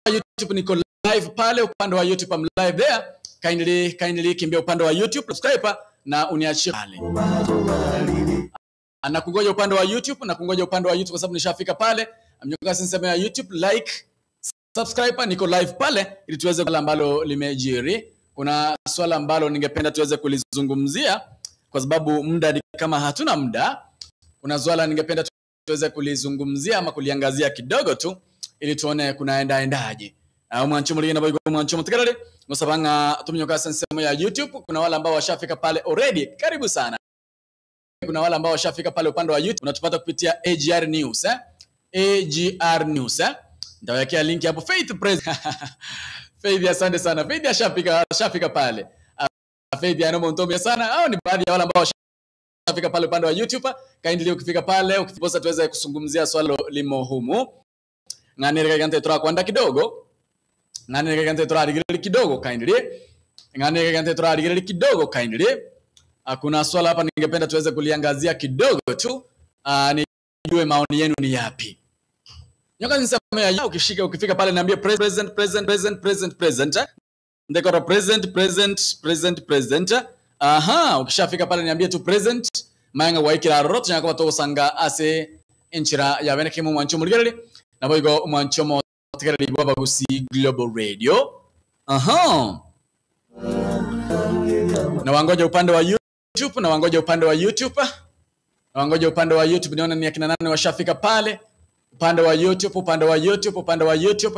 YouTube niko live pale, upande wa YouTube I'm live there. Kindly kimbia upande wa YouTube, subscribe na uniachie pale. Anakungoja upande wa YouTube, nakungoja upande wa YouTube kwa sababu nishafika pale. Mnyoka sensema ya YouTube, like, subscribe, niko live pale ili tuweze kula ambalo limejiri. Kuna swala ambalo ningependa tuweze kulizungumzia kwa sababu muda ni kama hatuna muda. Kuna swala ningependa tuweze kulizungumzia ama kuliangazia kidogo tu ili tuone kunaendaje. Mwanchomo lingine boy mwanchomo tikarale musabanga tumnyoka sensema ya YouTube. Kuna wale ambao washafika pale already, karibu sana. Kuna wale ambao washafika pale upande wa YouTube, unatupata kupitia AGR News AGR News Ndawekea link hapo. Faith Praise Faith, asante sana. Faith ashafika pale. Faith anamontomia sana. Hao ni baadhi ya wale ambao washafika pale upande wa YouTube. Kindly ukifika pale, ukiposa tuweze kusungumzia swala limo humu. Ngani gante tora kwanda kidogo. Ngani gante tora digiri kidogo kindly. Ngani gante tora digiri kidogo kindly. Kuna swala hapa ningependa tuweze kuliangazia kidogo tu. Nijue maoni yenu ni yapi. Nyoka nisema ya ukifika pale niambie present. Ndekora present. Ukishafika pale niambie tu present. Maanga waikira roto nyaka bato usanga ase inchira ya beneke mu mwanchomo ligere na boygo mwanchomo tikere baba gusi Global Radio. Na wangoja upande wa YouTube, na wangoja upande wa YouTube niona ni akina nani washafika pale upande wa YouTube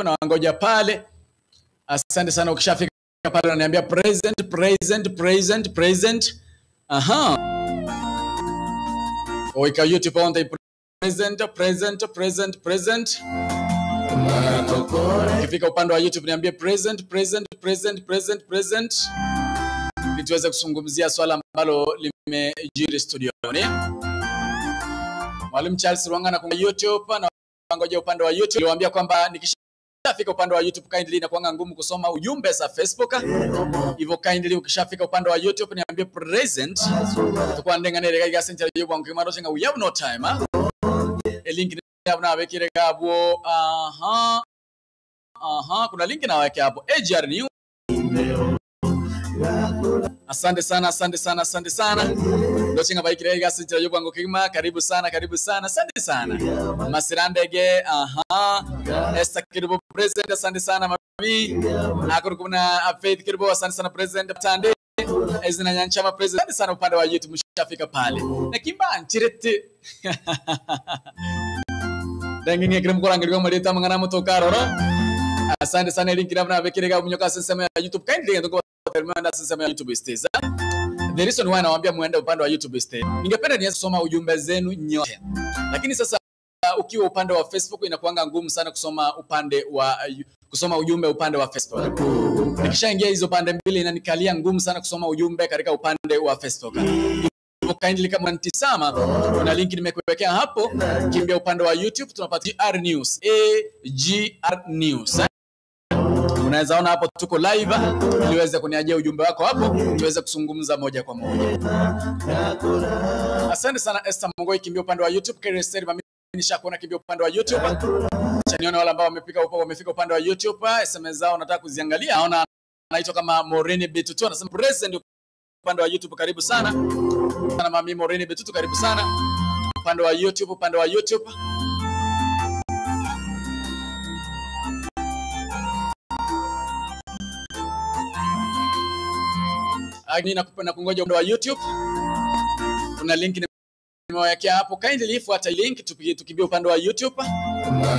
na wangoja pale. Asante sana. Ukishafika pale unaniambia present. Oika YouTube on the present. Ukifika upande wa YouTube niambie present. Nituweze kusungumzia swala ambalo limejiri studioni. Mwalimu Charles Rwanga kwa YouTube na wangoja upande wa YouTube. Niliwaambia kwamba nikishafika upande wa YouTube kindly na kuanga ngumu kusoma ujumbe za Facebook. Hivyo kindly ukishafika upande wa YouTube niambie present. Tukwa ndengane rega center yobo ngimaro chenga we have no time. Link ni na wekire gabo. Kuna link na weke hapo AGR News. Asante sana. Ndo chenga baikire rega center yobo ngokima, karibu sana. Asante sana. Masirandege Esther Kirbo present, asante sana mami. Akuru kuna Faith Kirbo, asante sana present. Tande ezina nyanchama present, asante sana upande wa YouTube mshafika pale. Na kimba nchirete. Dangingi kirimo kurangirwa maleta mangana motokaro. Asante sana link na bekirega munyoka sensema ya YouTube kindly ndo termina sensema ya YouTube stage. The reason why nawaambia muende upande wa YouTube stage, ningependa niweze kusoma ujumbe zenu nyote. Lakini sasa ukiwa upande wa Facebook inakuanga ngumu sana kusoma ujumbe upande wa Facebook. Nikishaingia hizo pande mbili inanikalia ngumu sana kusoma ujumbe katika upande wa Facebook. Kindly kama unatizama kuna link nimekuwekea hapo, kimbia upande wa YouTube tunapata AGR News AGR News. Unaweza ona hapo tuko live ili uweze kuniajia ujumbe wako hapo tuweze kusungumza moja kwa moja. Asante sana Esther Mongoi, kimbia upande wa YouTube. Keresteri mami nishakuona kimbia upande wa YouTube. Chaniona wale ambao wamefika upande wa YouTube, SMS zao nataka kuziangalia. Naona anaitwa kama Morini Betutu anasema present upande wa YouTube, karibu sana. Sana mami Morini Betutu, karibu sana upande wa YouTube. Na kungoja upande wa YouTube. Kuna link nimewekea hapo, kindly fuata link tukimbia upande wa YouTube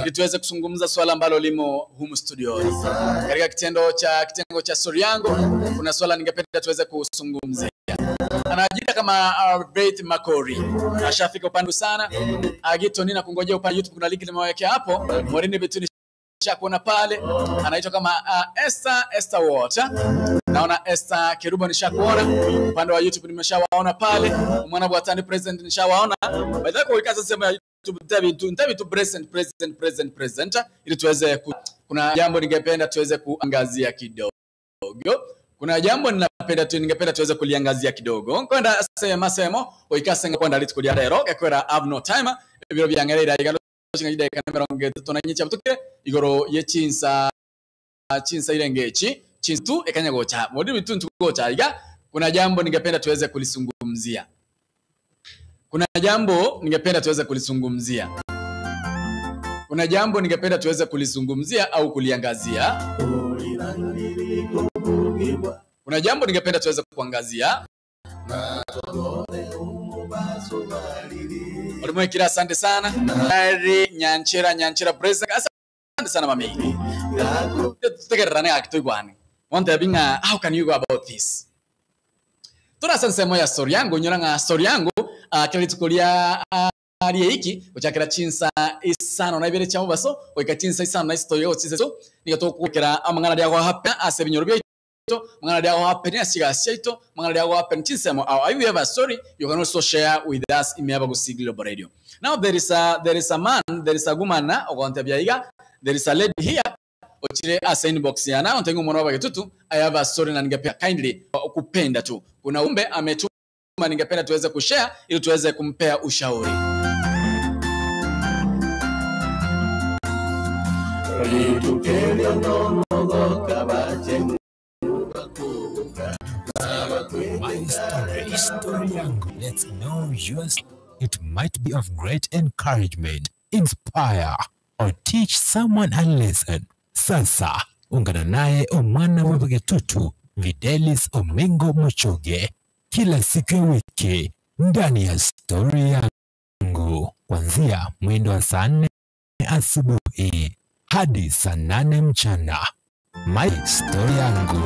ili tuweze kusungumza swala ambalo limo humu studio. Katika kitengo cha story yangu kuna swala ningependa tuweze kusungumzia. Anajiita kama Faith Makori. Ashafika upande sana. Agito nina kungojea upande YouTube, kuna link nimewekea hapo. Morini Betuni nishakuona pale. Anaitwa kama Esther Water. Naona Esther Kerubo nishakuona upande wa YouTube, nimeshawaona pale. Mwana bwatani present nishawaona. Baada kwa wikaza sema YouTube ntabi tu present ili tuweze kuna jambo ningependa tuweze kuangazia kidogo. Kuna jambo ningependa tuweze kuliangazia kidogo. Kwenda sema oikasenga kwenda litu kulia rero ekwera have no time ebiro byangerera igalo chinga kamera ngeto tonanyicha butuke igoro yechinsa chinsa ile ngechi chintu ekanya gocha modi bituntu gocha iga kuna jambo ningependa tuweze kulisungumzia. Kuna jambo ningependa tuweze kulisungumzia. Kuna jambo ningependa tuweze kulisungumzia au kuliangazia. Kuna jambo ningependa tuweze kuangazia. Mwalimu Kira, asante sana. Dari Nyanchera Breza, asante sana mami. Tutegerane akitoigwani. Wante binga, how can you go about this? Tuna sensemo ya story yangu, nyuranga story yangu, kile tukulia ariye iki, uchakira chinsa isano na ibere chamu baso, oika chinsa isano na story yo chinsa so, nikatokukira amangana dia kwa hapa asebinyoro mangana dia kwa hapa ni asigasya ito, mangana dia kwa hapa chinsemo. You have a story, you can also share with us in Miabagusi Global Radio. Now there is a man, there is a woman na okonte biaiga, there is a lady here. Ochire asa inbox yana ontengo mwana wa getutu. I have a story na ningependa kindly kupenda tu. Kuna umbe ametuma ningependa tuweze kushare ili tuweze kumpea ushauri. My story yangu. Let's know yours. It might be of great encouragement, inspire, or teach someone a lesson. Sasa, ungana naye Omwana wa Getutu, Videlis Omingo Muchoge, kila siku ya wiki, ndani ya story yangu. Kuanzia mwendo wa saa 4 asubuhi, hadi saa 8 mchana. My story yangu,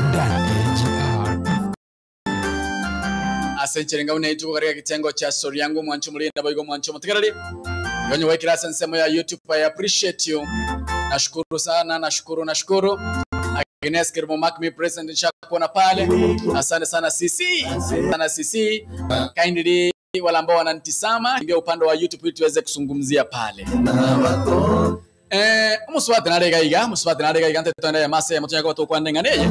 ndani ya AGR. Asencheri ngaune itu katika kitengo cha story yangu mwancho mulinda boigo mwancho mutigarali. Yonye wekira sensemo ya YouTube, I appreciate you. Nashukuru sana, nashukuru. Agnes Kirmo Mark me present nishakuona pale. Asante sana Sisi. Sana Sisi. Kindly wale ambao wananitazama ingia upande wa YouTube ili tuweze kusungumzia pale. Muswati narega iga ante tuenda ya masa ya mtunya kwa to kwandanga neye.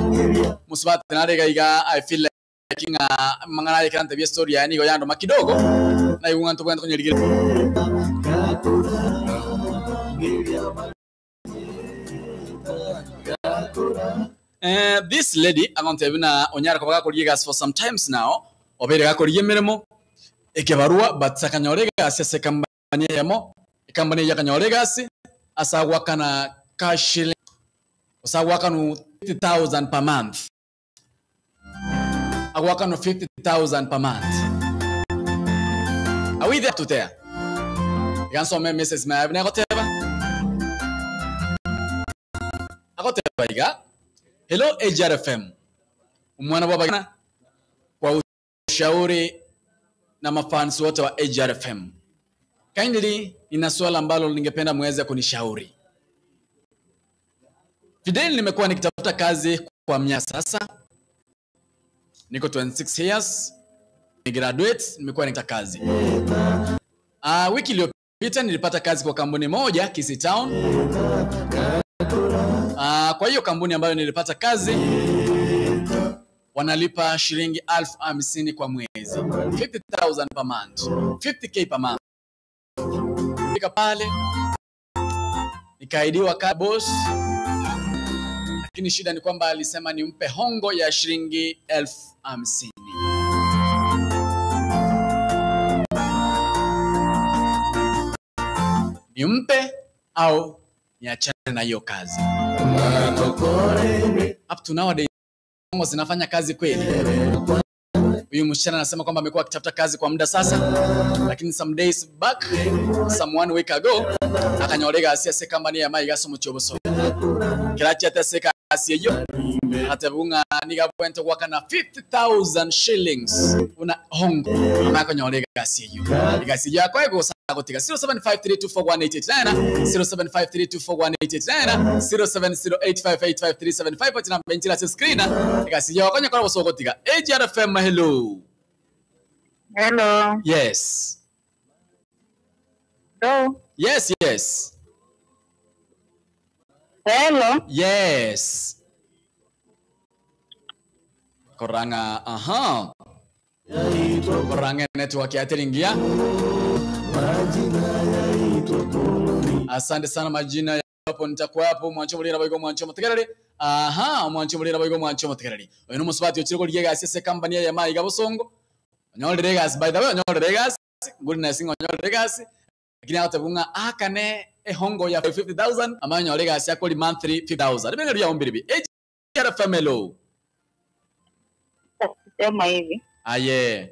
Muswati narega iga I feel like mangana ya kante story ya nigo yando makidogo na iunga to kwenda kunyirigire. This lady agontebina onyara kobaga kurigas for some times now oberega kuriye mirimo ekebarua batsakanyorega asese kambanye yamo kambanye yakanyorega asi asagwa kana cash asagwa kanu 50,000 per month agwa kanu 50,000 per month. Are we there to there? Ganso me message me abne goteba agoteba iga. Hello AGR FM. Umwana baba kwa ushauri na mafans wote wa AGR FM. Kindly nina swala ambalo ningependa muweze kunishauri. Fidel, nimekuwa nikitafuta kazi kwa miaka sasa. Niko 26 years. Ni graduate, nimekuwa nikitafuta kazi. Wiki iliyopita nilipata kazi kwa kampuni moja Kisii Town. Kwa hiyo kampuni ambayo nilipata kazi wanalipa shilingi 50,000 kwa mwezi, 50,000 per month, 50k per month. Nika pale nikaidiwa ka boss, lakini shida ni kwamba alisema nimpe hongo ya shilingi 50,000. Nimpe au niachane na hiyo kazi. Up to nowadays zinafanya kazi kweli. Huyu msichana anasema kwamba amekuwa akitafuta kazi kwa muda sasa, lakini some days back, one week ago, akanyorega asiase company ya Maigaso Muchoboso. Kirachi ataseka asiyo atabunga niga kwento kwa kana 50,000 shillings una hongo akanyorega asiyo. Igasiyo kwa ego sagotika 0753241889 0753241889 0708585375 patina benchila screen igasiyo kwa nyakora bosogotika. AGR FM, hello. Hello. Yes. Hello. Yes, yes. Hello. Yes. Koranga, aha. Koranga network ya telingia. Asante sana majina ya hapo nitakuwa hapo mwancho mulira boygo mwancho mutegereri aha mwancho mulira boygo mwancho mutegereri oyo no musubati okiriko ryegasi se company ya mai gabosongo onyole regasi by the way onyole regasi nguri na singo onyole regasi lakini atabunga akane ehongo ya 50,000 amanyo regasi akoli monthly 50,000 ibenga lya ombiribi ejara famelo sema hivi aye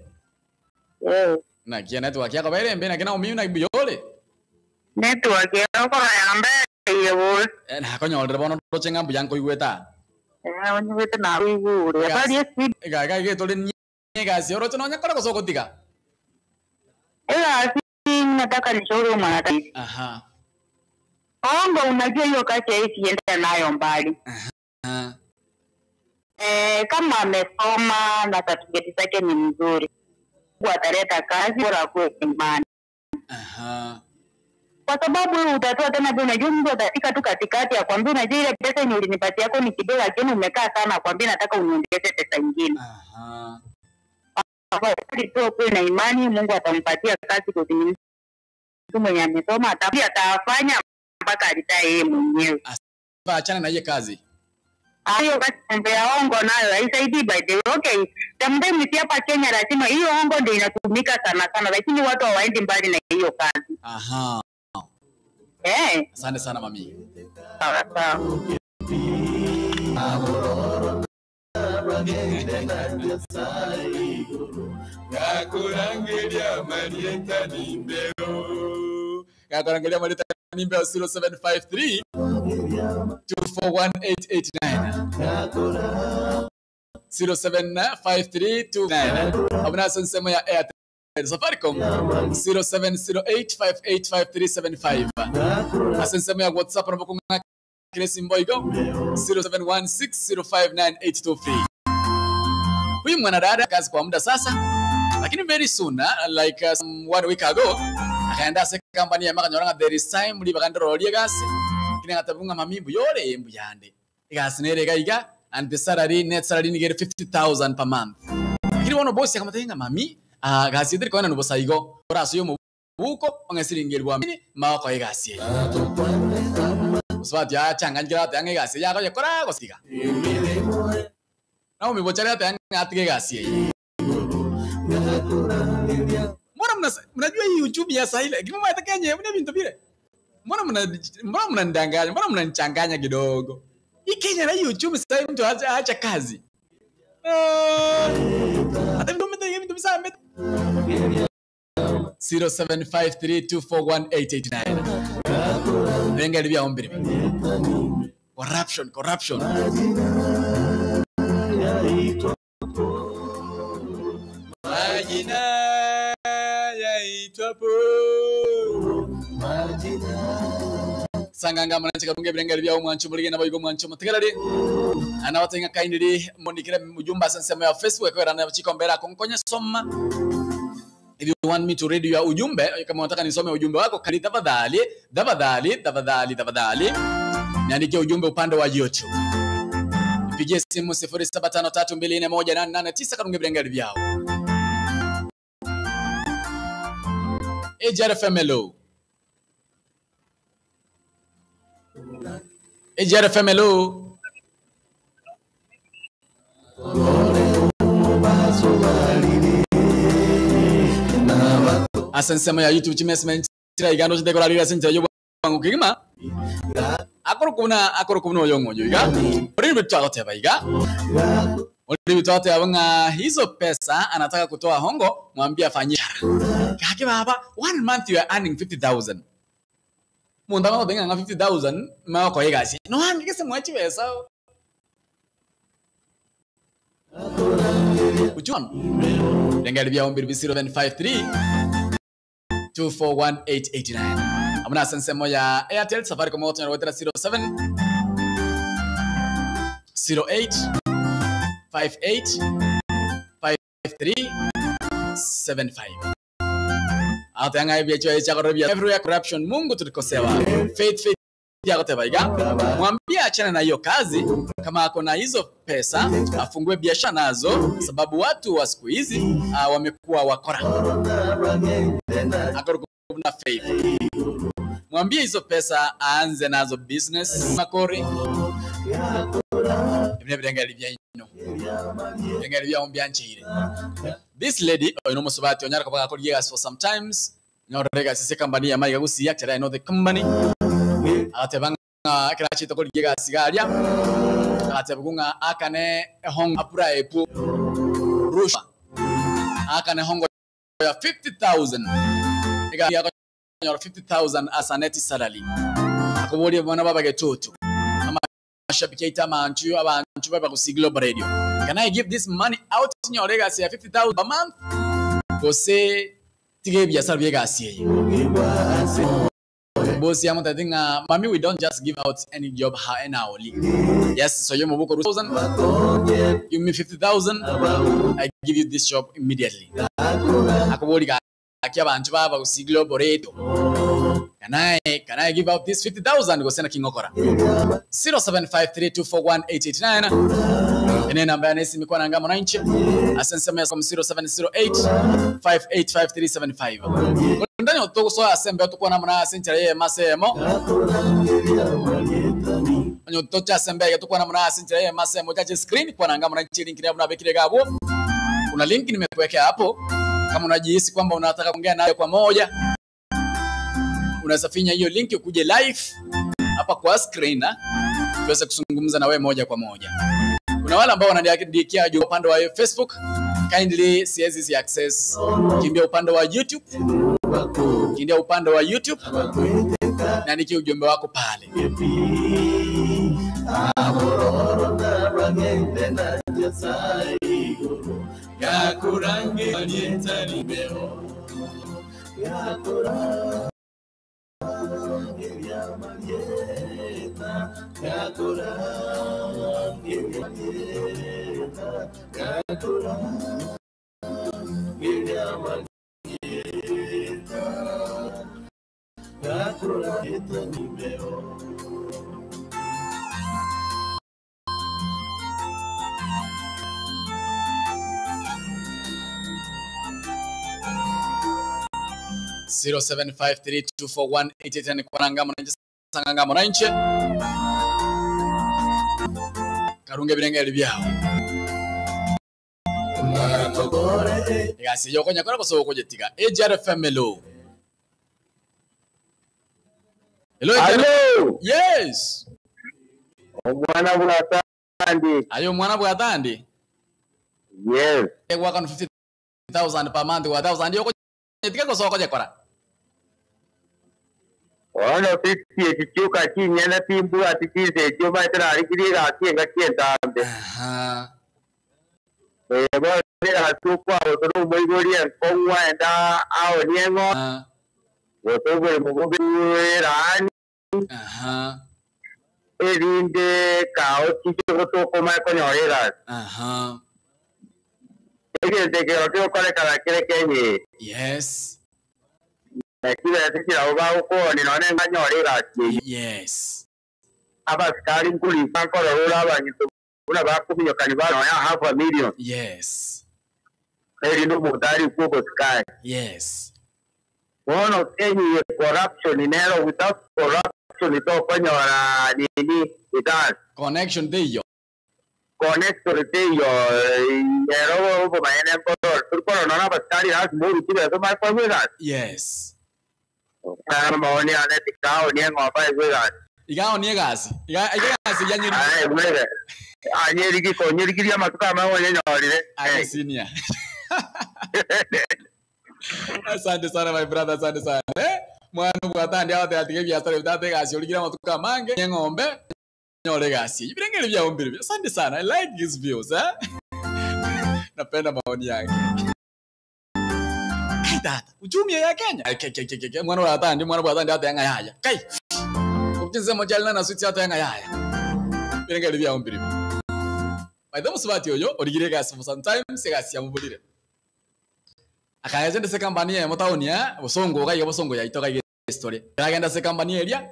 na kia network yako bere mbena kina umimi na biyole network yako ya mbele yewo na konyole bono dochenga mbuyanko igweta onye wete na wigure bali speed ga ge tole nyegasi oro tono nyakora kosoko tika si nataka nishauri mwanata hivi aha ongo unajua hiyo kazi haienda nayo mbali aha kama amesoma na certificate zake ni mzuri ataleta kazi bora kwa imani aha kwa sababu utatoa tena bila unajua mtu atafika tu katikati ya kwambia unajua ile pesa ni ulinipatia yako ni kidogo lakini umekaa sana kwambia nataka uniongeze pesa nyingine aha kwa hiyo kwa na imani Mungu atampatia kazi kwa mtu mwenye amesoma atafanya mpaka alitae yeye mwenyewe achana na hiyo kazi hiyo kazi ya hongo nayo haisaidii by the way. Okay, sometimes hapa Kenya lazima hiyo hongo ndio inatumika sana lakini watu hawaendi mbali na hiyo kazi. aha Asante sana mami sawa Gakurangelia Marieta Nimbeo 0753 241889 075329 abuna sensemo ya Airtel Safaricom 0708585375 asensemo ya WhatsApp na kunga Kresi Mboigo 0716059823 huyu mwanadada kazi kwa muda sasa lakini very soon like 1 week ago akaenda se company ya makanyoranga there is time muri bakandoro liegasi kine ngatabunga mamimbu yole embu yande igasi nere gaiga and the salary net salary ni get 50,000 per month lakini wono boss yakamatenga mami gasi dire kona no bosaigo oraso yo mubuko ongesiri bwa mini mako igasi ye uswati ya changangira tange gasi yako yakora gosiga na umibochara tange atige gasi ye mnajua hii YouTube ya sahili lakini mwa Kenya mna bintu bile mbona mnandanganya mbona mnanichanganya kidogo hii Kenya na YouTube sasa mtu aacha kazi hata ndio mtu msame 0753241889 venga libya ombiri corruption majina yaitwapo sanganga manachika bunge birenga libya omwanchu mulige nabayigo mwanchu mutegerari anawatenga kindly monikira mujumba sensemo ya Facebook kwa rana chikombera konkonya soma. If you want me to read your ujumbe kama unataka nisome ujumbe wako kali tafadhali niandikie ujumbe upande wa YouTube nipigie simu 0753241889 karunge birenga libya EJRFMLO EJRFMLO asensema ya YouTube chimesement tira igano chidekorarira sentra yo bangu kigima akoro kuna oyongo yiga ori bitwate baiga ori bitwate abanga hizo pesa anataka kutoa hongo mwambie afanye kake baba 1 month you are earning 50,000 munda ngo benga 50,000 ma ko yegasi no hangi se mwachi pesa uchon dengali bya 0753 241889 amuna sensemo ya Airtel Safaricom wote na wetera 07 08 58 53 75 atanga ibya cha korobia every corruption Mungu tulikosewa faith yako tebaiga mwambie achana na hiyo kazi kama ako na hizo pesa afungue biashara nazo sababu watu wa siku hizi wamekuwa wakora akoro na faith mwambie hizo pesa aanze nazo business makori ibinebirengeri bya ino birengeri bya ombyanchire. This lady ino musubati onyara kabaka kuri yegas for sometimes nyorega sise company ya maiga gusi actually I know the company atebanga kira chito kuri yegas garia atebunga akane hong apura epu rusha akane hongo ya 50,000 iga ya 50,000 as a net salary akubori bana baba getoto ama shabiki itamanchu abantu baba ku Global Radio. Can I give this money out in your legacy ya 50,000 per month? Gose tige biasara byegasi ye boss ya mota dinga mami, we don't just give out any job hourly. Yes, so you mubuko 2,000, give me 50,000, I give you this job immediately. Akubori ga akia bantu baba ku Global Radio. Can I give out this 50,000? Go send a kingokora 0753241889 ene namba ya simu kwa nanga mwananchi asensema kwa 0708585375 ndani otoko so asembe otoko na mwana asenchera ye masemo anyo tocha asembe otoko na mwana asenchera ye masemo chache screen kwa nanga mwananchi link ni abekire gabo. Kuna link nimekuwekea hapo kama unajihisi kwamba unataka kuongea naye kwa moja, unaweza finya hiyo link ukuje live hapa kwa screen na tuweze kuzungumza na wewe moja kwa moja. Kuna wale ambao wananiandikia juu upande wa Facebook, kindly siwezi access. Kimbia upande wa YouTube. Kimbia upande wa YouTube na niki ujumbe wako pale. Zero 0753241889 kwananga mwananchi sanganga mwananchi karunge birengeri byao yasi yokonya kora kosoko jetiga AJRFM. Hello. Hello. Yes. Mwana bwatandi. Ayo mwana bwatandi. Yes. Waka 50,000 per month, 1,000 yoko jetiga kosoko jekora. Ono 50 ekichuka kinyana timbu atikize joba itara arikiriga akenga kentambe. Ebo era tukwa otoro boigoria kongwa enda ao niengo. Otoro mugoberani. Erinde kao chicho toko mai konyorera. Ege de que otro kale kala kile kenye. Yes. Kile tikira oba uko ni none nganyorera. Yes. Abaskari nkuli bankoro rola banyiso una bakubiyo kanibano ya half a million. Yes. Eri ndo mutari kuko sky. Yes. One of any corruption in error without corruption ito konyora nini itas. Connection de yo. Connector de yo error upo maene koro turkoro nona baskari has muru tibe to mai kwa wigas. Yes. Kana maoni ane tikao ni ngopa wigas. Igao ni gazi. Igasi yanyiri. Ai mwere. Anyeri ki konyeri ki ya matuka mawo nyorire. Ai senior. Asante sana my brother, asante sana. Mwana bwatandi aho atige biasara bitate gasi uligira matuka mange ngombe nyore gasi. Ibirengere bya ombere. Asante sana. I like his views, Napenda maoni yake. Kai tata, uchumi ya Kenya. Mwana bwatandi hata yanga yaya. Kai. Kutinze mojalina na switch hata yanga yaya. Ibirengere bya ombere. By the musubati oyo origire gasi for sometimes gasi ya mubulire. Akaje ndese company ya motawoni ya bosongo ga bosongo ya itoka ge story. Agenda se company area.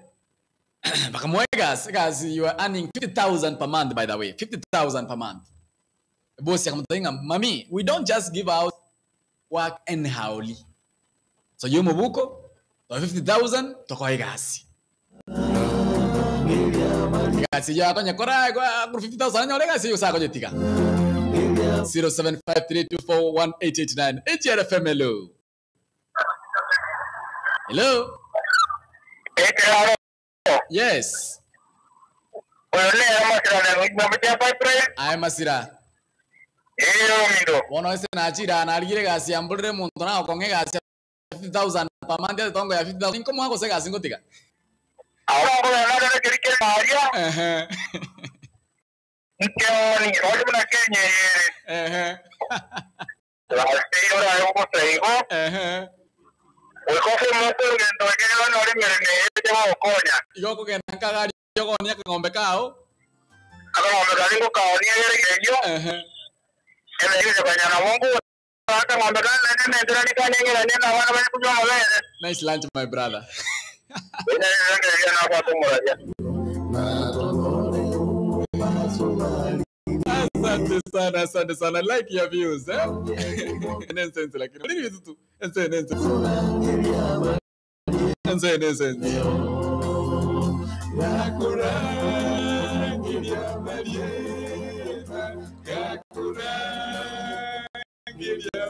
Bakamwega guys, you are earning 50,000 per month, by the way. 50,000 per month. Boss yakamtenga mami, we don't just give out work anyhowly. So you mubuko to 50,000 to ko igasi igasi ya ko nyakora ko 50,000 nyole igasi yo sako jetika 0753241889 HRFM hello hello yes ai masira wono ese na chira na aligire gasi ambulire muntu na konge gasi 50,000 pa mande tongo ya 50,000 como hago se gasi ngotika ahora voy a hablar de que quiere María que ni hoy una Kenia la señora de un consejo el coge mucho que no que no le me llevo coña yo ko que nan kagari yo ko ni ka ngombe kao ako ngombe kali ko kao ni yere que yo ele dice mañana mungu hata ngombe kali nene ndio ni kali ngela nena wana bali kujua ngombe nice lunch my brother Asante sana like your views nonsense lakini nini vitu tu nonsense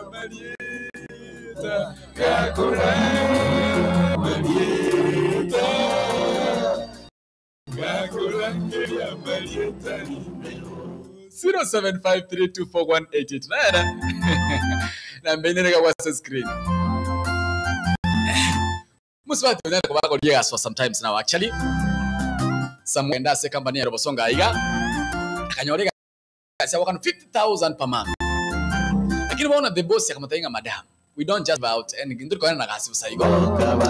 Marieta 0753241889 na mbene kwa screen muswati unataka kubako liga for sometimes now actually some enda se company ya Robosonga aiga akanyorega kasi wakano 50,000 per month lakini waona the boss yakamatainga madam we don't just about and ndio kwa na kasi usaigo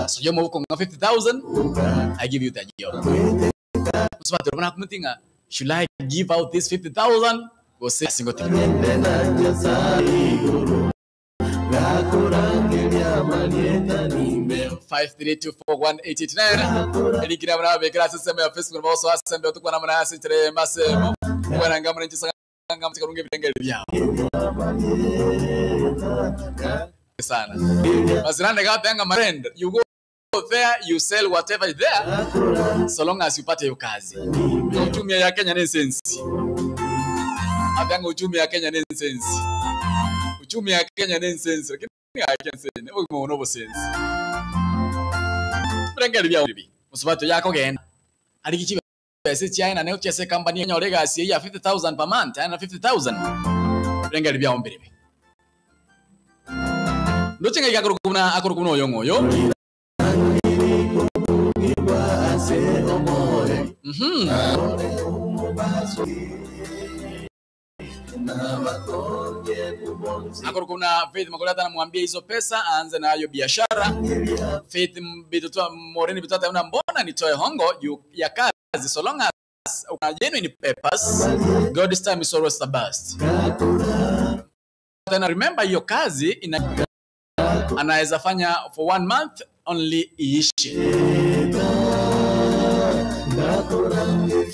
so yo moko 50,000 I give you that job muswati unataka kumtinga should I give out this 50,000 go say single thing 5324189 elikira bana bekira siseme ya Facebook na also asembe tukwa na mwana asitere masemo bwana ngamwe nchi sanga mtikarunge vitengele byao sana basirande gatanga marend you go there you sell whatever is there so long as you pate your kazi uchumi ya Kenya ni sense abanga uchumi ya Kenya ni sense uchumi ya Kenya ni sense lakini I sense wewe no sense brengeli bya ubi musubato yako genda ali kichi pesa China ne uchese company nyore gasi ya 50,000 per month and 50,000 brengeli bya ombiribe ndocenga yakorukuna akorukuna oyongoyo akorukuna Faith Makolata anamwambia hizo pesa aanze nayo biashara. Faith bitotoa moreni bitata una mbona nitoe hongo ya kazi so long as una genuine purpose God's time is always the best. Tena remember hiyo kazi anaweza fanya for 1 month only iishe.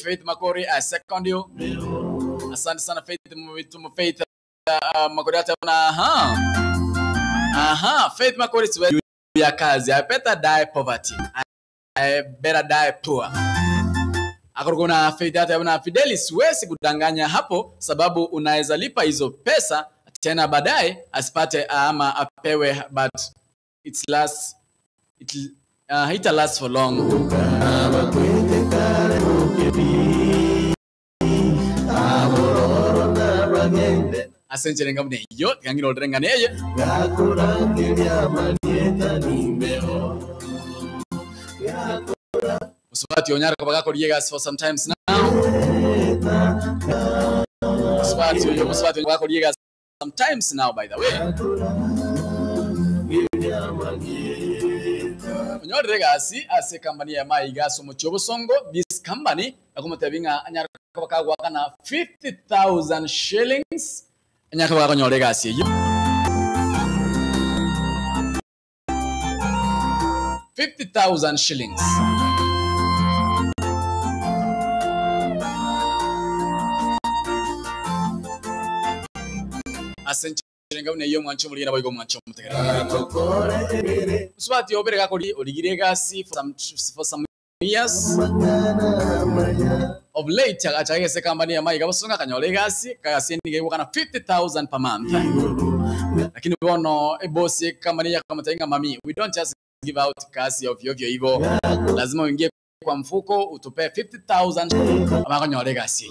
Faith Makori I second you. Asante sana Faith Faith Makori hata una Faith Makori siwe ya kazi. I better die poverty. I better die poor. Akorokona Faith hata una Fidelis siwezi kudanganya hapo sababu unaweza lipa hizo pesa tena baadaye asipate ama apewe but it last for long. Asante ngamne yo ngangiro olrengane ye usubati onyara kwa ko liega for sometimes now usubati kwa ko liega sometimes now by the way Onyorega gasi ase company ya Maiga somo chobosongo this company akomotabinga anyara kwa kwa kana 50,000 shillings anyaka kwa onyorega gasi yo 50,000 shillings Asante senchirenga une yo mwancho muri na boygo mwancho mutegera swati obere gakori origire gasi for some years of late achagese company ya mai gabasunga kanyole gasi ndige kana 50,000 per month lakini bono boss company ya kama tainga mami we don't just give out kasi of yo hivyo lazima uingie kwa mfuko utupe 50,000 ama kanyole gasi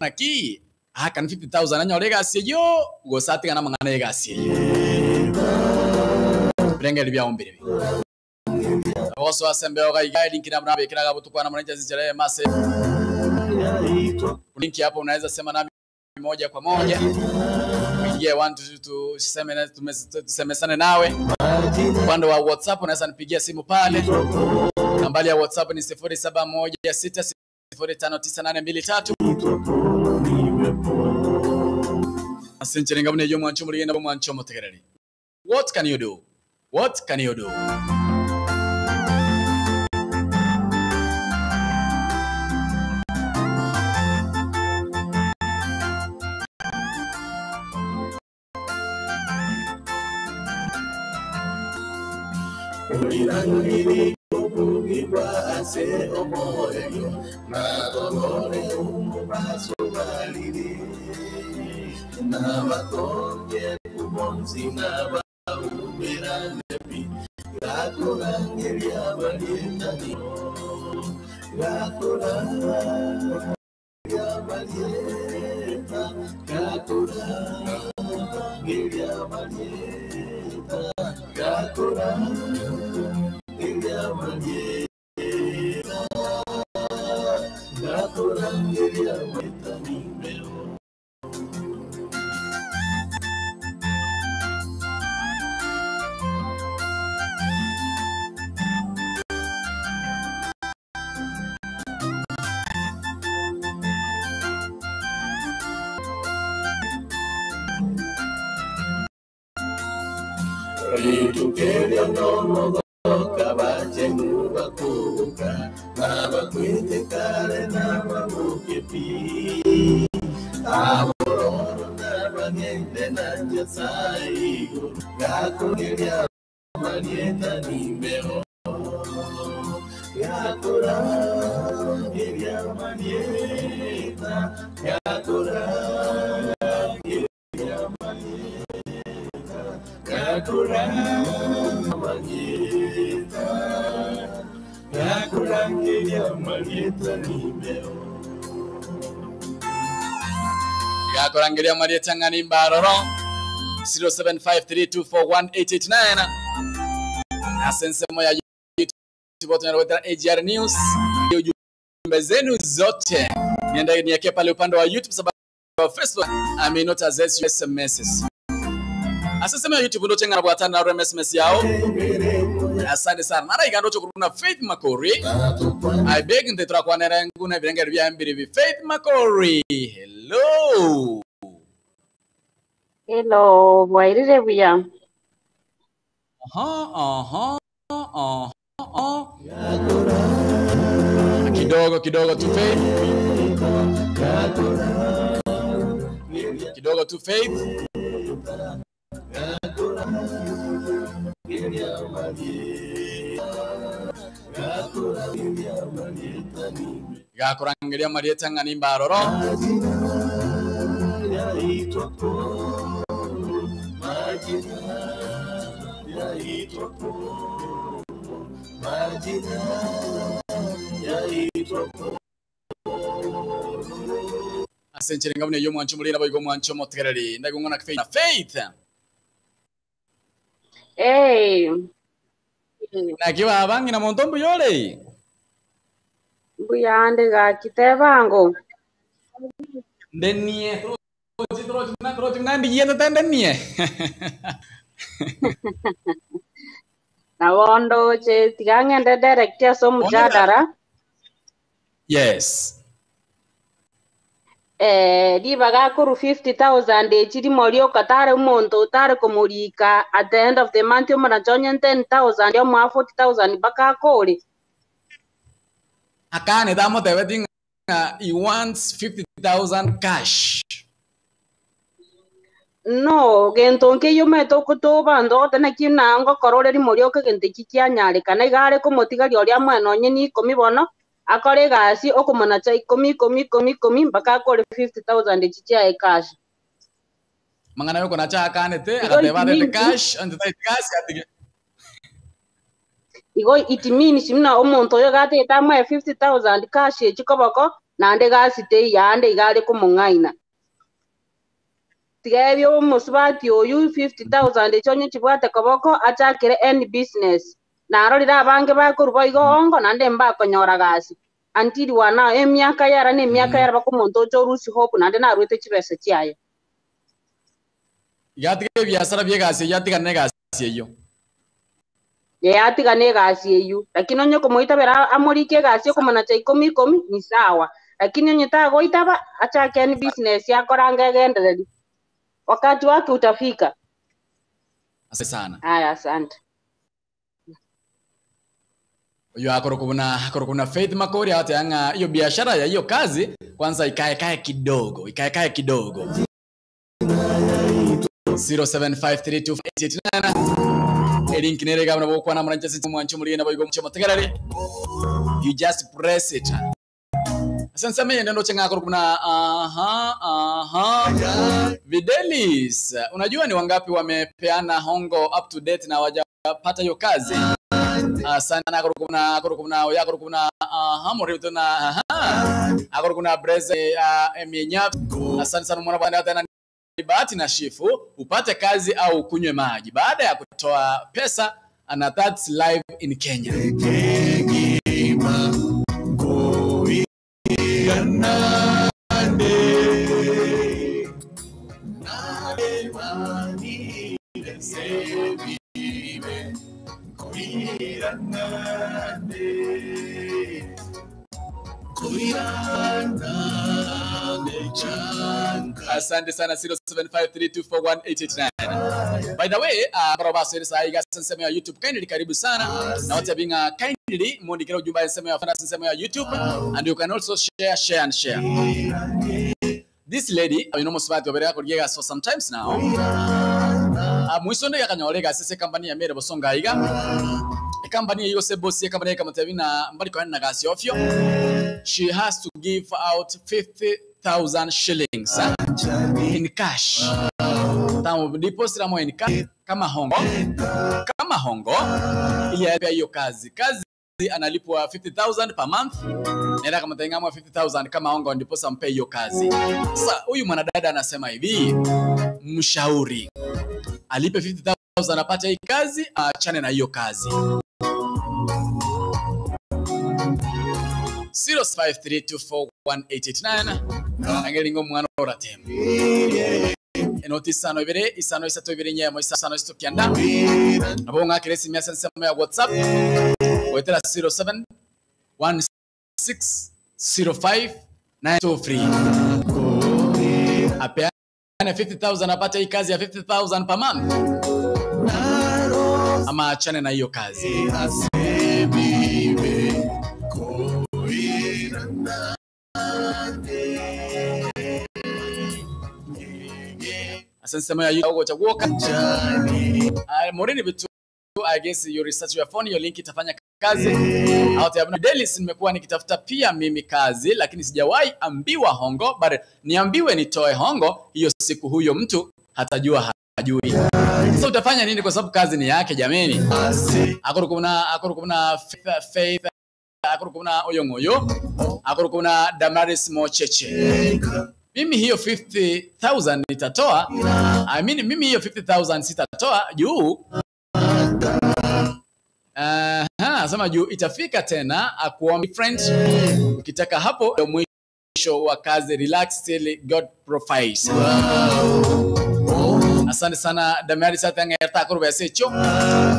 naki kan 50,000 anyole gasi yo gosati kana mangana gasi brengeli bya ombere also asembeo ga link na mnabe kila gabutu kwa na manager zichere mase link hapo unaweza sema nami moja kwa moja ingie 1 tusemesane nawe upande wa WhatsApp unaweza nipigia simu pale nambari ya WhatsApp ni 0716055823 asencherenga bune yo mwancho muri ngenda mwancho mutegereri what can you do Olirangiri obugibwa ase omoyo na tolore umubasobaliri na batonye kubonzi na baubera nebi gakorangeri abalietani gakorangeri abalieta gakorangeri abalieta gakorangeri Tukeria nono kabaje nubakuka nabakwite kare nabamukepi abororo nabagende nanjasai gakoria marieta nimero gakora geria marieta gakora geria marieta gakora Yakorangeria Marieta ngani mbaroro 0753241889 asense moya YouTube wote na AGR News ujumbe zenu zote nienda niweke pale upande wa YouTube sababu Facebook aminota zesu SMSs asasema YouTube ndo tenga bwatana na SMS yao. Asante sana. Mara igando chokuruna Faith Makori. I beg ndetra kwa nera nguna birenga bya mbiri Faith Makori. Hello. Hello, bwairire buya. Kidogo tu Faith. Kidogo tu Faith. Gakorangeria Marieta ngani mbaroro asencherenga bune yo mwancho muri na boygo mwancho motegereri ndagongona Faith na kiwa abangi na montombo yole buyande ga kitebango ndenie troji nandi yenda tandenie na wondo che tigangende director so mujadara yes di baga kuru 50,000 chiri morio katare umonto utare komurika at the end of the month umana chonyen 10,000 yo mwa 40,000 baka kore akane damo tebe he wants 50,000 cash no gento nke yo meto kutuba ndo tena kina ngo kororeri morio ke gente kikianyare kana igare kumotigaria oria mwana onye ni 10 bono akore gasi okumana cha 10 mpaka akore 50,000 chicha cash mangana yo kona cha kanete akateba de cash and the cash atige igo it means mna omuntu yo gate tamwe 50,000 cash chikoboko nande gasi te yande igare kumungaina tigebyo musubati oyu 50,000 chonye chibwate koboko achakire any business na arorira abange bakuruba igongo nande mbakonyora gasi until wana emyaka yara ne myaka yara bakumuntu chorusi hope nande narwete chibese chiayo yatige biashara byegasi yatige negasi eyo yatige negasi eyu lakini onye komoita bera amorike gasi komana cha 10 ni sawa lakini onye tago itaba achake any business yakoranga gendereri wakati wake utafika. Asante sana. Haya, asante. Yo akorokuna Faith Makori hata yanga hiyo biashara ya hiyo kazi kwanza ikae kidogo 07532889 link nerega mna bokwana muranje sisi mwancho muri na boyigo mchemo tegarare you just press it. Sasa mimi ndio chenga akorokuna Videlis unajua ni wangapi wamepeana hongo up to date na wajapata hiyo kazi? Sana akorokuna hamorito akorokuna breze eminya. Asante sana mwana bwana tena bahati na shifu upate kazi au kunywe maji baada ya kutoa pesa and that's live in Kenya. Asante sana 0753241889. By the way, barabara sasa higa sema ya YouTube kindly karibu sana na watu binga kindly mondikira ujumbe sema ya fana sema ya YouTube and you can also share. This lady you know most about obera ko so sometimes now mwisonde yakanyolega sese company ya mere bosonga higa company yose boss ya company kama tabina mbali kwa na gasi ofyo she has to give out 50,000 shillings in cash. Tamu deposit amo in cash kama hongo ili ape hiyo kazi analipwa 50,000 per month nenda kama tengamwa 50,000 kama hongo ndipo sampe hiyo kazi. Sasa huyu mwanadada anasema hivi mshauri alipe 50,000 apate hii kazi achane na hiyo kazi. 0532418889 angelingo mwana oratem enotisano ibere isano isato ibere nyemo isano istokianda abonga kiresi miasa nsema ya WhatsApp wetera 07160593 apeana 50,000 apate hii kazi ya 50,000 per month ama achane na hiyo kazi. Asante ya yuko chaguoka morini bitu I guess you research your phone your link itafanya kazi out ya Delis. Nimekuwa nikitafuta pia mimi kazi lakini sijawahi ambiwa hongo but niambiwe nitoe hongo hiyo siku huyo mtu hatajua hajui. Sasa utafanya nini kwa sababu kazi ni yake jameni. Akorokuna Faith akorokuna Oyongoyo akorokuna Damaris Mocheche. Mimi hiyo 50,000 nitatoa. Mimi hiyo 50,000 sitatoa juu. Sema juu itafika tena akuombi friend. Ukitaka hapo mwisho wa kazi relax till God provides. Asante sana Damiari Satanga yatakuruba secho.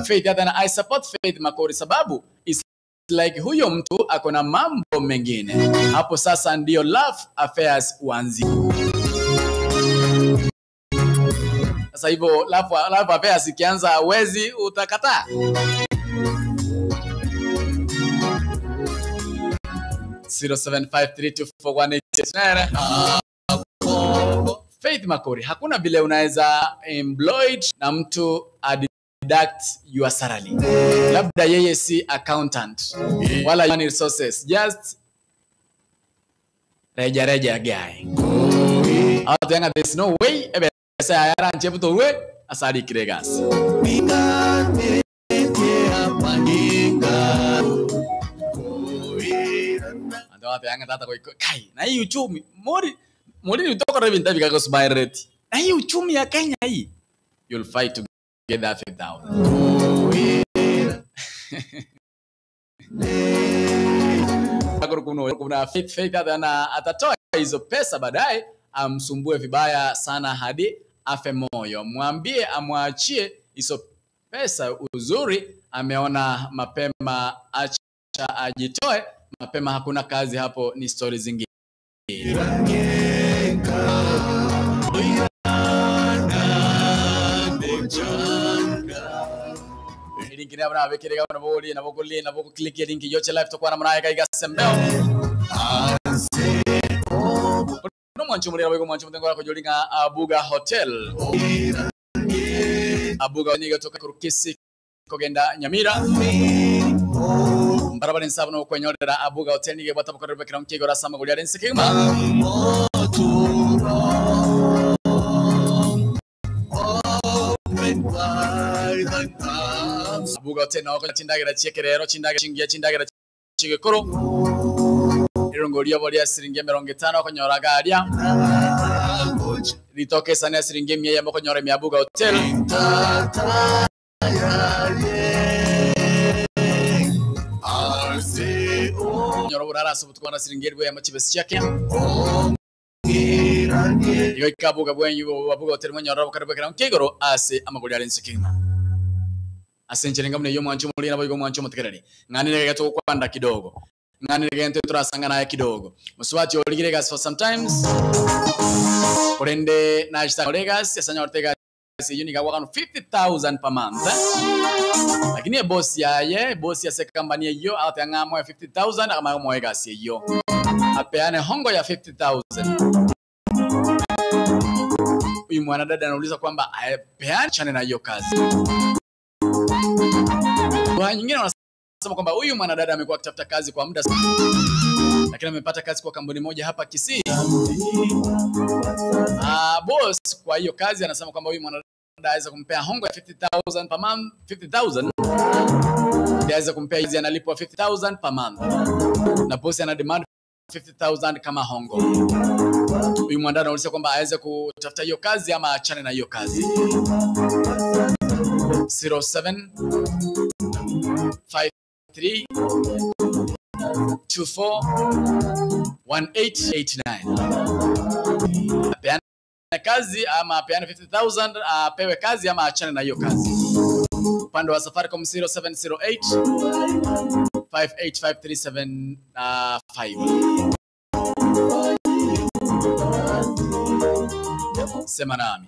Faith yatana I support Faith Makori sababu is like huyo mtu akona mambo mengine. Hapo sasa ndio love affairs uanzi. Sasa hivyo love affairs ikianza wezi utakataa. Faith Makori, hakuna vile unaweza employed na mtu deduct your salary. Labda yeye si accountant wala human resources, just reja guy. Out there, there's no way ebe sa yara nchebu to we asadi kiregas. Ando ate anga tata koi kai na hii uchumi mori utoko revinta vikago smile rate. Na hii uchumi ya Kenya hii, you'll fight to get that 5,000. Kuna faith atatoa hizo pesa baadaye amsumbue vibaya sana hadi afe moyo. Mwambie amwachie hizo pesa, uzuri ameona mapema, acha ajitoe mapema, hakuna kazi hapo, ni story zingine. Link ni abana bekere gabana boli na bokuli na boklik link yoche live to kwana mnaye kaiga sembeo. No mwancho muri abego mwancho mtengo ko jolinga Abuga Hotel. Abuga ni gatoka kurukisi kogenda Nyamira. Barabara nsaba no kwenyolera Abuga Hotel ni bata bokore bekira mkigo rasama goli arense kima. Abuga Hotel na ko chindagira chekerero chindagira chigekoro. Irongoliyo boli ya siringi 50 konyora garia. Litoke sana siringi 100 konyora mi Abuga Hotel. Nyoro burara subutwana siringi rwe amachibesi yake. Iyo ikabuga bwenyu Abuga Hotel mwenyora bakaribekera nkigoro ase amagoli arense kima. Asencherenga mune yo mwancho muri na boygo mwancho mutekerani. Ngani gato kwanda kidogo. Ngani gente turasanga naye kidogo. Muswati oligiregas for sometimes. Korende na ishta Legas yasanya Ortega si unika wakano 50,000 per month. Lakini boss ya sekambani yo atanga mo 50,000 ama mo egasi yo. Apeane hongo ya 50,000. Huyu mwanadada anauliza kwamba apeane chane na hiyo kazi. Kwa nyingine wanasema kwamba huyu mwanadada amekuwa akitafuta kazi kwa muda sana, lakini amepata kazi kwa kampuni moja hapa Kisii. Boss kwa hiyo kazi anasema kwamba huyu mwanadada aweza kumpea hongo ya 50,000 per month, 50,000. Aweza kumpea hizi analipwa 50,000 per month. Na boss ana demand 50,000 kama hongo. Huyu mwanadada anauliza kwamba aweze kutafuta hiyo kazi ama achane na hiyo kazi. 07 53 24 1889. Apeane kazi ama apeane 50,000, apewe kazi ama achane na hiyo kazi. Upande wa Safaricom 0708 585375. Sema nami.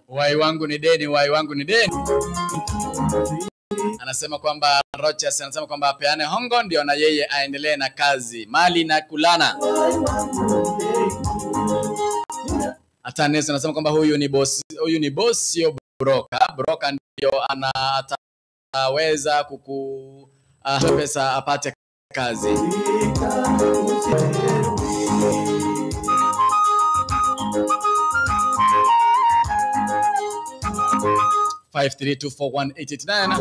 Wai wangu ni deni, wai wangu ni deni. Anasema kwamba Rochas anasema kwamba apeane hongo ndio na yeye aendelee na kazi. Mali na kulana. Ataneso anasema kwamba huyu ni boss sio broker. Broker ndio ataweza pesa apate kazi. Five 3241889.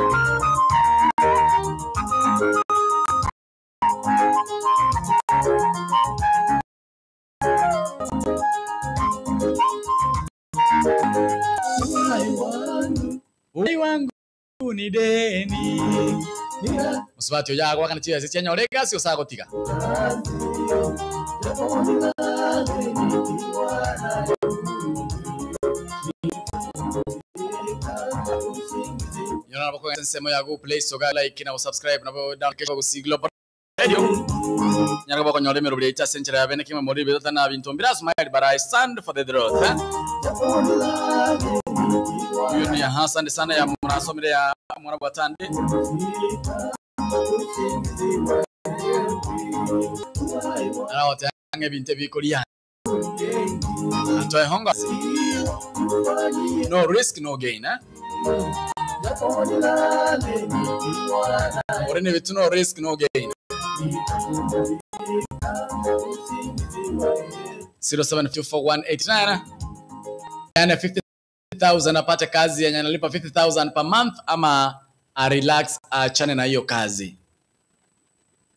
Wai wangu ni deni. Musibati oya kwa kana chiya chinya orega sio sago tiga. Yana bako nsemo ya go play so ga like na subscribe na down kesho go siglo radio. Yana bako nyole mero bile century ya bene kima mori beta na binto mbira smile but I stand for the truth. Yuni ya asante sana ya mnasomere ya mwana Bwatande. Ana wote ange binte bikolia. Atoe honga. No risk no gain, eh? Orene vitu no risk no gain. 07241889. Yana 50,000 apate kazi yenye analipa 50,000 per month ama a relax achane na hiyo kazi.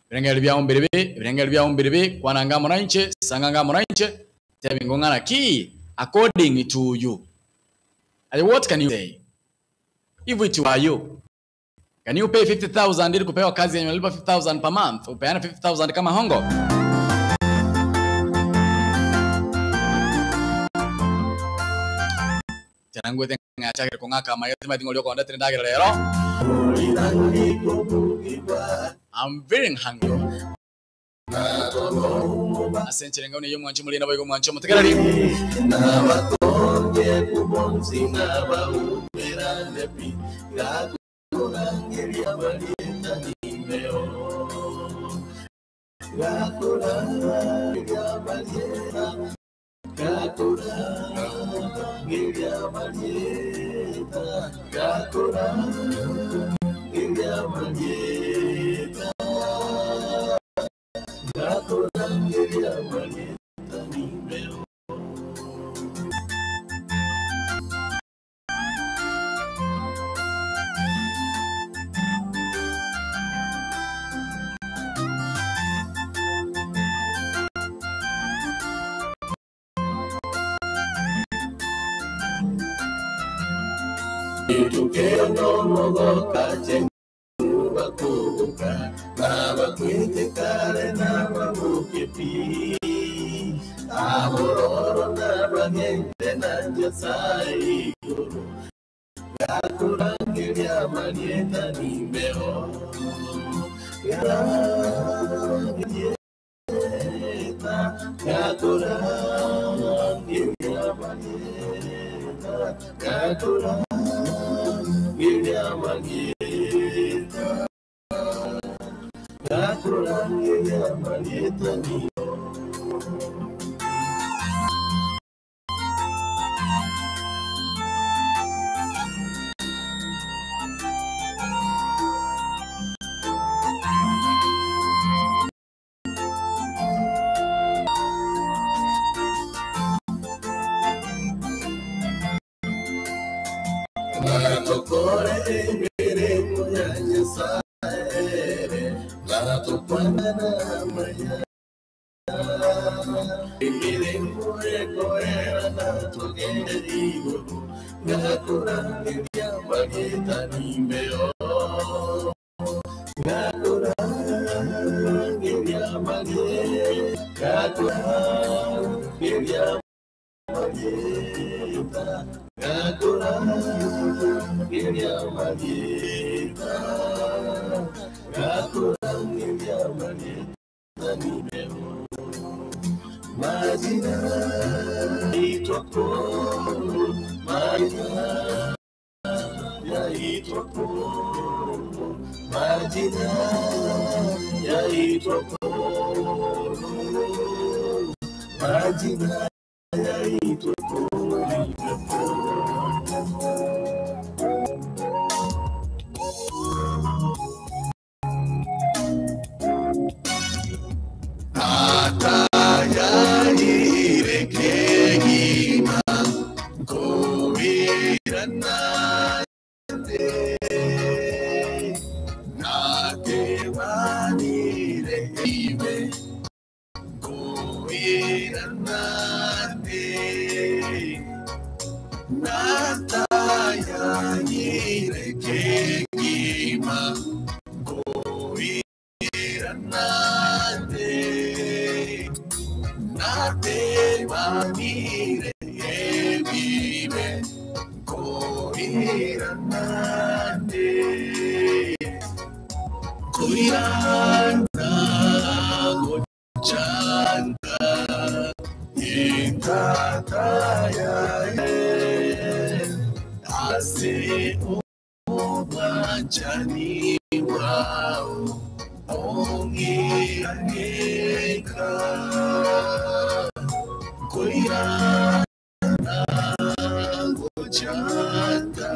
Birengeli bya ombiribe kwananga moranche sanganga moranche tebingongana ki according to you. And what can you say? If it were you, can you pay 50,000 ili kupewa kazi yenye unalipa 50,000 per month? Upeana 50,000 kama hongo? Janangwe tenga chakere kongaka mayati matingo lioko onda trendagere lero. I'm very hungry. Asenche ngone yo mwancho mulina boyo mwancho mutekerali. n'abakubuka n'abakwitekare n'ababukepi abororo n'abagende na Nyasaiguru gakurangiria manieta nimero gakurangiria manieta gakurangiria manieta nimero Natokore emiremo ya Nyasaye natopana n'amaya emiremo ekoera natogende iguru gakurangiria manieta nimero gakurangiria manieta gakurangiria manieta gakurangiria manieta gakurangiria manieta nimero majina itwako majina yaitwako majina yaitwako majina yaitwako Atayairekegima koiranande natewanirehime koiranande natayairekegima koiranande natewanire evive koiranande koirana gochanga yetataya ase obachani wao ongiraneka koirana gochanga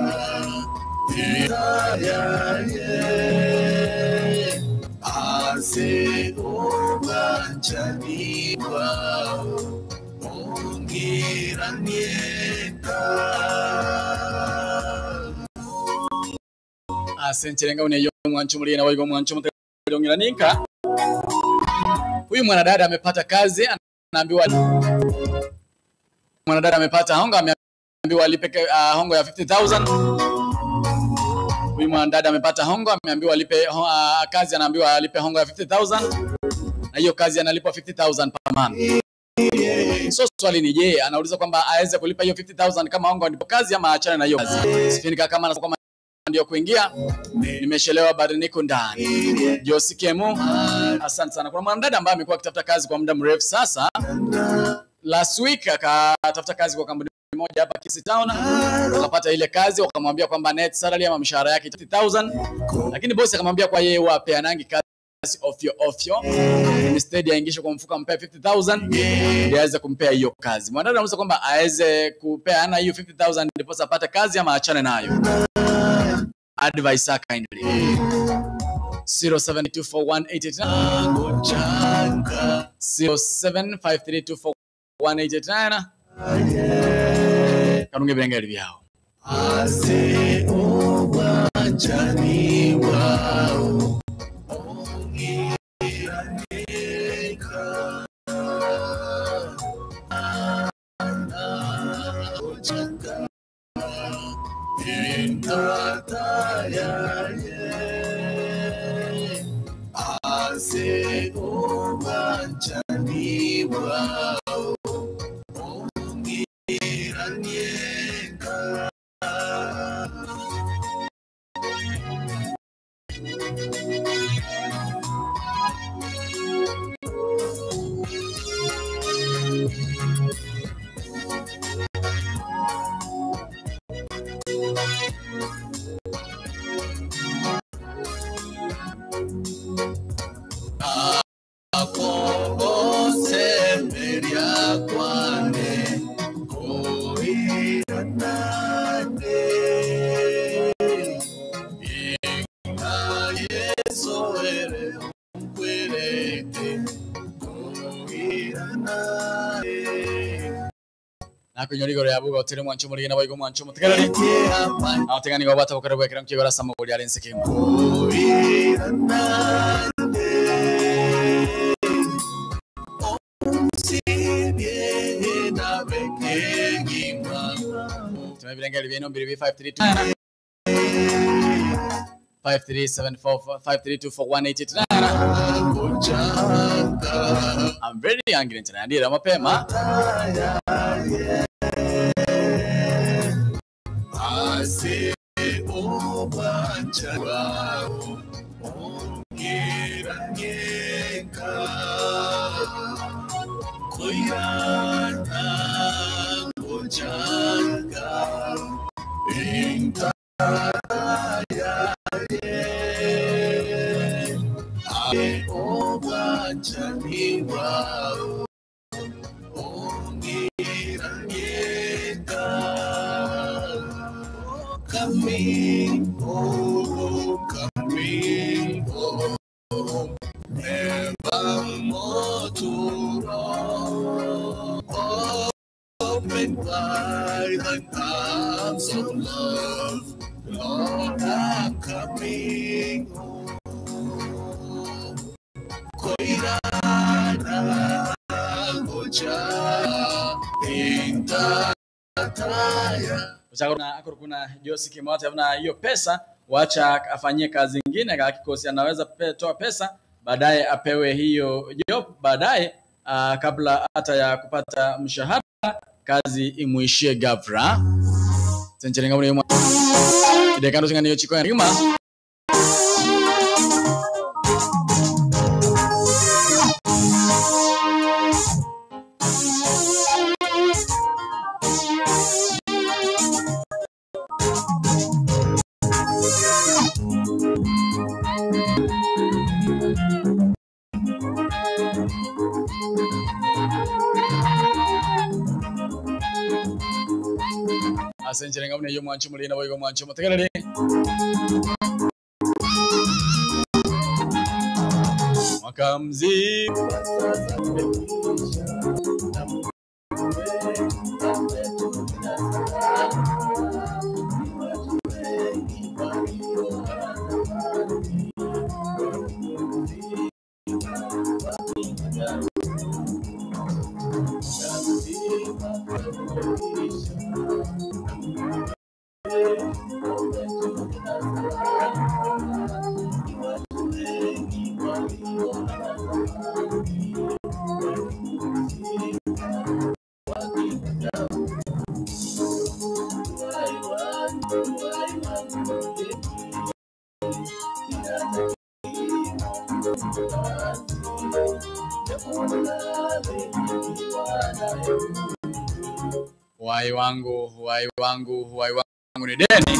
ase obachani wao ongiraneka. Asencherenga uneyo mwanchumulie na waigo mwanchumulie nika. Huyu mwanadada amepata kazi, anaambiwa mwanadada amepata hongo, ameambiwa alipe hongo ya 50,000. Huyu mwanadada amepata hongo, ameambiwa alipe kazi, anaambiwa alipe hongo ya 50,000. Na hiyo kazi analipwa 50,000 per month. So swali ni je, anauliza kwamba aweze kulipa hiyo 50,000 kama hongo ndipo kazi ama aachane na hiyo kazi. Sifinika kama ndio kuingia, nimeshelewa bado niko ndani. Josikemu, asante sana. Kuna mwanadada ambaye amekuwa akitafuta kazi kwa muda mrefu sasa. Last week akatafuta kazi kwa kampuni moja hapa Kisii Town. Akapata ile kazi, wakamwambia kwamba net salary ama mshahara yake 50,000. Lakini bosi akamwambia kwa yeye wapeanangi kazi ofyo. Instead aingishe kwa mfuko ampea 50,000 ndio aweze kumpea hiyo kazi. Mwanadada anauliza kwamba aweze kupeana hiyo 50,000 ndipo apate kazi ama aachane nayo. Advice kindly 07241889 0753241889 karunge bengeli byao ase obachani wao ase obanchani wao ongiranyeka Nakunyori ya buga otire mwancho muri na bayigo mwancho mutegarari abategani go batabukara bwekera mukigora sama buri arense kimwe Tumebirengera ibintu 532 53741889 I'm very angry tonight. Ndira mapema ase obancha wao ongiranyeka koirana ngojanga intaya ase obancha ni wao ongiranyeka coming home, never more to run. Open wide the arms of love, Lord, I'm coming home. Koirana goja intataya. Kuna Josi Kimota na hiyo pesa wacha afanyie kazi nyingine kama kikosi anaweza toa pesa baadaye apewe hiyo job baadaye kabla hata ya kupata mshahara kazi imuishie gavra sencherenga muri mwa idekando singani yo chiko ya rima Asencherenga mune yo mwancho muri na boyigo mwancho mutegerere makamzi Wai wangu ni deni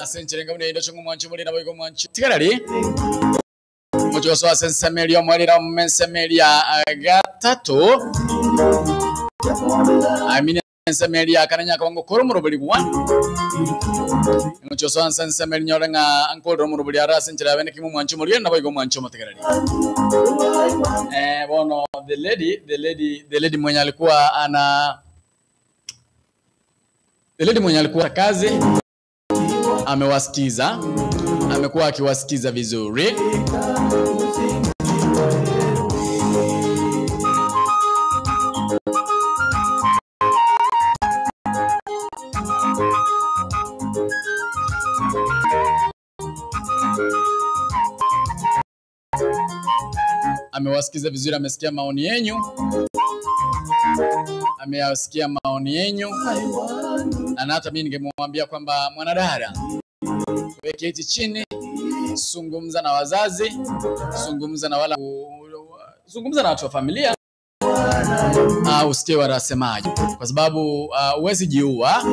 Asencherenga mune ndo chungu mwanchu muri nabo mwanchu tigarari mucho so asensemeria mwarira mensemeria gatatu amine sensemeria kananya kawango koromoro buli bwa mucho so asensemeria nyorenga ankoro romoro buli ara asenchera bene kimu mwanchu muri nabo mwanchu matigarari bono the lady mwenye alikuwa kazi amewasikiza, amekuwa akiwasikiza vizuri. Amewasikiza vizuri, amesikia maoni yenu. Ameyasikia maoni yenu. Na hata mimi ningemwambia kwamba mwanadada, weke eti chini, zungumza na wazazi, zungumza na watu wa familia, usikie wanasemaje, kwa sababu huwezi jiua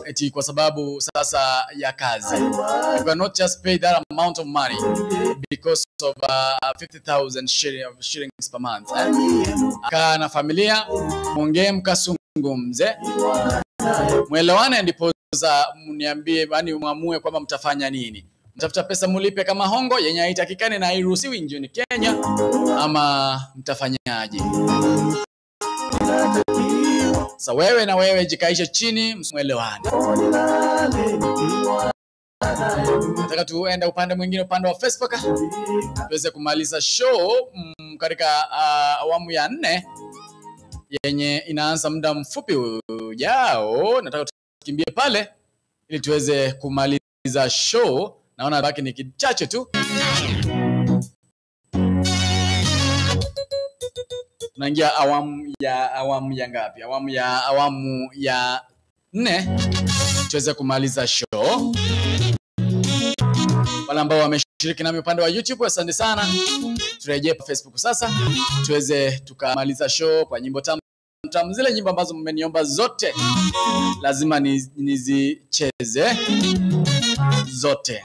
eti kwa sababu sasa ya kazi. You cannot just pay that amount of money because of 50,000 shillings per month. Kaa na familia, muongee mkazungumze, mwelewane, ndipo mniambie, yani muamue kwamba mtafanya nini. Mtafuta pesa mulipe kama hongo yenye haitakikani na hairuhusiwi nchini Kenya, ama mtafanyaje? Sasa wewe na wewe jikaishe chini, mwelewane. Nataka tuende upande mwingine, upande wa Facebook, tuweze kumaliza show katika awamu ya 4 yenye inaanza muda mfupi ujao. Nataka tukimbie pale ili tuweze kumaliza show. Naona baki ni kichache tu. Tunaingia awamu ya ngapi? Awamu ya 4 tuweze kumaliza show. Wale ambao wameshiriki nami upande wa YouTube, asante sana. Turejee pa Facebook sasa tuweze tukamaliza show kwa nyimbo tamu, zile nyimbo ambazo mmeniomba zote lazima nizicheze zote.